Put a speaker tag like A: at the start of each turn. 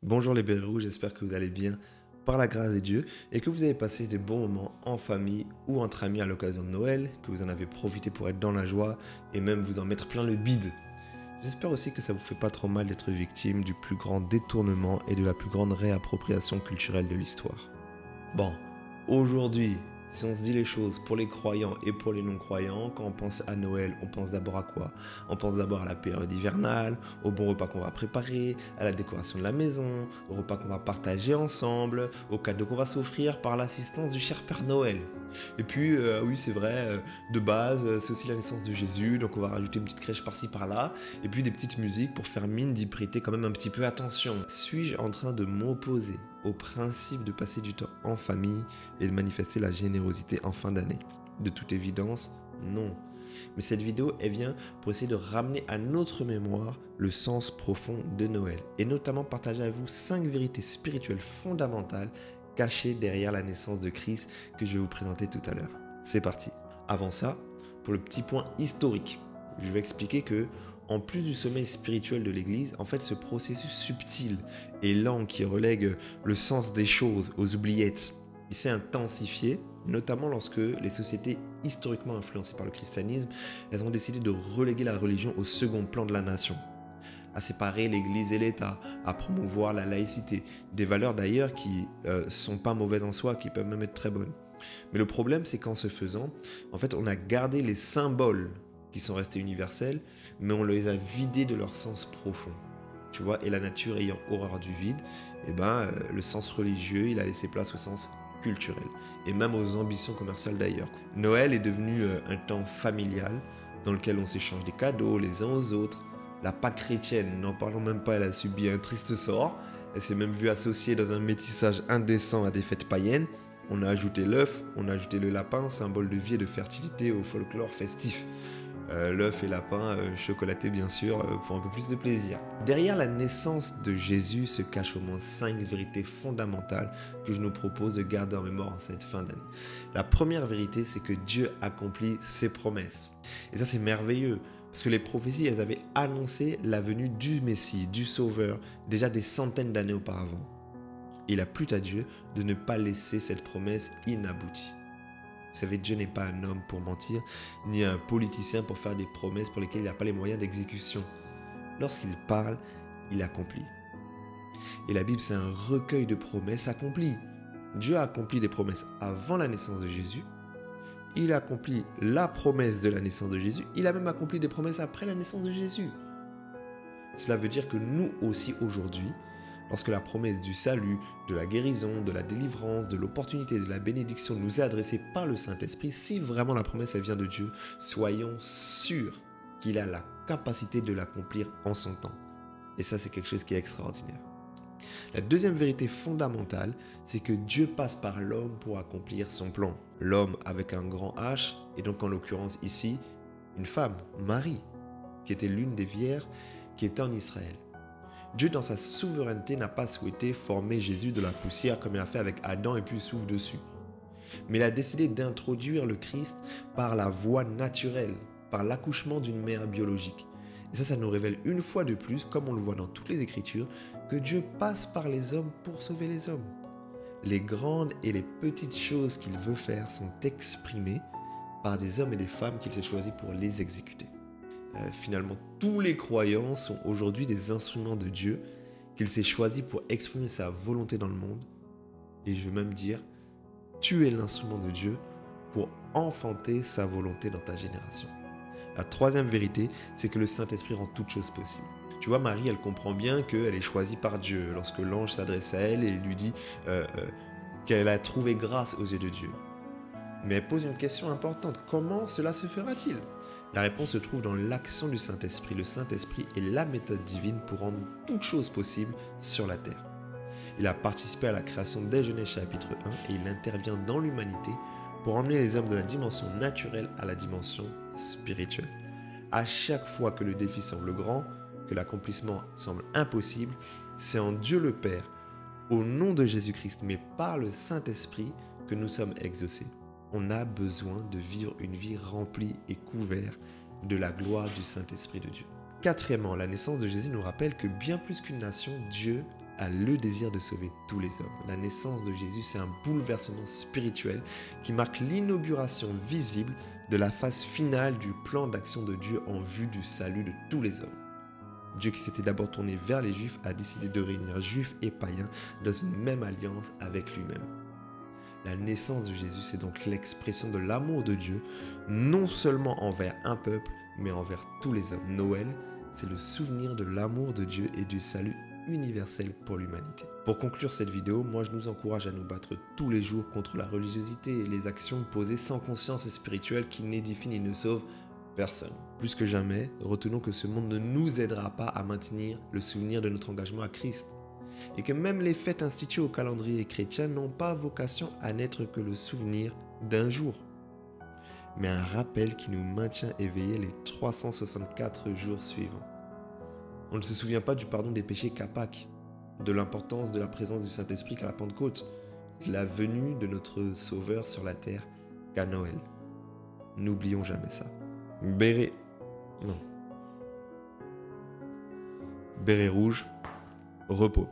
A: Bonjour les Bérous, j'espère que vous allez bien par la grâce de Dieu et que vous avez passé des bons moments en famille ou entre amis à l'occasion de Noël, que vous en avez profité pour être dans la joie et même vous en mettre plein le bide. J'espère aussi que ça vous fait pas trop mal d'être victime du plus grand détournement et de la plus grande réappropriation culturelle de l'histoire. Bon, aujourd'hui, si on se dit les choses pour les croyants et pour les non-croyants, quand on pense à Noël, on pense d'abord à quoi? On pense d'abord à la période hivernale, au bon repas qu'on va préparer, à la décoration de la maison, au repas qu'on va partager ensemble, aux cadeaux qu'on va s'offrir par l'assistance du cher Père Noël. Et puis, oui, c'est vrai, de base, c'est aussi la naissance de Jésus, donc on va rajouter une petite crèche par-ci par-là, et puis des petites musiques pour faire mine d'y prêter quand même un petit peu attention. Suis-je en train de m'opposer au principe de passer du temps en famille et de manifester la générosité en fin d'année? De toute évidence, non. Mais cette vidéo, elle vient pour essayer de ramener à notre mémoire le sens profond de Noël, et notamment partager avec vous 5 vérités spirituelles fondamentales cachées derrière la naissance de Christ que je vais vous présenter tout à l'heure. C'est parti. Avant ça, pour le petit point historique, je vais expliquer que, en plus du sommeil spirituel de l'Église, en fait, ce processus subtil et lent qui relègue le sens des choses aux oubliettes, il s'est intensifié, notamment lorsque les sociétés historiquement influencées par le christianisme, elles ont décidé de reléguer la religion au second plan de la nation, à séparer l'Église et l'État, à promouvoir la laïcité, des valeurs d'ailleurs qui sont pas mauvaises en soi, qui peuvent même être très bonnes. Mais le problème, c'est qu'en ce faisant, en fait, on a gardé les symboles qui sont restés universels, mais on les a vidés de leur sens profond. Tu vois, et la nature ayant horreur du vide, le sens religieux, il a laissé place au sens culturel, et même aux ambitions commerciales d'ailleurs. Noël est devenu un temps familial, dans lequel on s'échange des cadeaux les uns aux autres. La Pâque chrétienne, n'en parlons même pas, elle a subi un triste sort. Elle s'est même vue associée dans un métissage indécent à des fêtes païennes. On a ajouté l'œuf, on a ajouté le lapin, symbole de vie et de fertilité au folklore festif. L'œuf et lapin chocolaté bien sûr pour un peu plus de plaisir. Derrière la naissance de Jésus se cachent au moins 5 vérités fondamentales que je nous propose de garder en mémoire en cette fin d'année. La première vérité, c'est que Dieu accomplit ses promesses. Et ça, c'est merveilleux. Parce que les prophéties, elles avaient annoncé la venue du Messie, du Sauveur, déjà des centaines d'années auparavant. Il a plu à Dieu de ne pas laisser cette promesse inaboutie. Vous savez, Dieu n'est pas un homme pour mentir, ni un politicien pour faire des promesses pour lesquelles il n'a pas les moyens d'exécution. Lorsqu'il parle, il accomplit. Et la Bible, c'est un recueil de promesses accomplies. Dieu a accompli des promesses avant la naissance de Jésus. Il a accompli la promesse de la naissance de Jésus. Il a même accompli des promesses après la naissance de Jésus. Cela veut dire que nous aussi aujourd'hui, lorsque la promesse du salut, de la guérison, de la délivrance, de l'opportunité, de la bénédiction nous est adressée par le Saint-Esprit, si vraiment la promesse elle vient de Dieu, soyons sûrs qu'il a la capacité de l'accomplir en son temps. Et ça, c'est quelque chose qui est extraordinaire. La deuxième vérité fondamentale, c'est que Dieu passe par l'homme pour accomplir son plan. L'homme avec un grand H, et donc en l'occurrence ici, une femme, Marie, qui était l'une des vierges qui était en Israël. Dieu, dans sa souveraineté, n'a pas souhaité former Jésus de la poussière comme il a fait avec Adam et puis il souffle dessus. Mais il a décidé d'introduire le Christ par la voie naturelle, par l'accouchement d'une mère biologique. Et ça nous révèle une fois de plus, comme on le voit dans toutes les Écritures, que Dieu passe par les hommes pour sauver les hommes. Les grandes et les petites choses qu'il veut faire sont exprimées par des hommes et des femmes qu'il s'est choisis pour les exécuter. Finalement, tous les croyants sont aujourd'hui des instruments de Dieu qu'il s'est choisis pour exprimer sa volonté dans le monde. Et je veux même dire, tu es l'instrument de Dieu pour enfanter sa volonté dans ta génération. La troisième vérité, c'est que le Saint-Esprit rend toutes choses possibles. Tu vois, Marie, elle comprend bien qu'elle est choisie par Dieu lorsque l'ange s'adresse à elle et lui dit qu'elle a trouvé grâce aux yeux de Dieu. Mais elle pose une question importante. Comment cela se fera-t-il ? La réponse se trouve dans l'action du Saint-Esprit. Le Saint-Esprit est la méthode divine pour rendre toutes choses possibles sur la terre. Il a participé à la création dès Genèse chapitre 1 et il intervient dans l'humanité pour emmener les hommes de la dimension naturelle à la dimension spirituelle. À chaque fois que le défi semble grand, que l'accomplissement semble impossible, c'est en Dieu le Père, au nom de Jésus-Christ, mais par le Saint-Esprit, que nous sommes exaucés. On a besoin de vivre une vie remplie et couverte de la gloire du Saint-Esprit de Dieu. Quatrièmement, la naissance de Jésus nous rappelle que bien plus qu'une nation, Dieu a le désir de sauver tous les hommes. La naissance de Jésus, c'est un bouleversement spirituel qui marque l'inauguration visible de la phase finale du plan d'action de Dieu en vue du salut de tous les hommes. Dieu qui s'était d'abord tourné vers les Juifs a décidé de réunir Juifs et païens dans une même alliance avec lui-même. La naissance de Jésus, c'est donc l'expression de l'amour de Dieu, non seulement envers un peuple, mais envers tous les hommes. Noël, c'est le souvenir de l'amour de Dieu et du salut universel pour l'humanité. Pour conclure cette vidéo, moi je nous encourage à nous battre tous les jours contre la religiosité et les actions posées sans conscience spirituelle qui n'édifient ni ne sauvent personne. Plus que jamais, retenons que ce monde ne nous aidera pas à maintenir le souvenir de notre engagement à Christ. Et que même les fêtes instituées au calendrier chrétien n'ont pas vocation à n'être que le souvenir d'un jour, mais un rappel qui nous maintient éveillés les 364 jours suivants. On ne se souvient pas du pardon des péchés qu'à Pâques, de l'importance de la présence du Saint-Esprit qu'à la Pentecôte, de la venue de notre Sauveur sur la terre qu'à Noël. N'oublions jamais ça. Béret rouge, repos.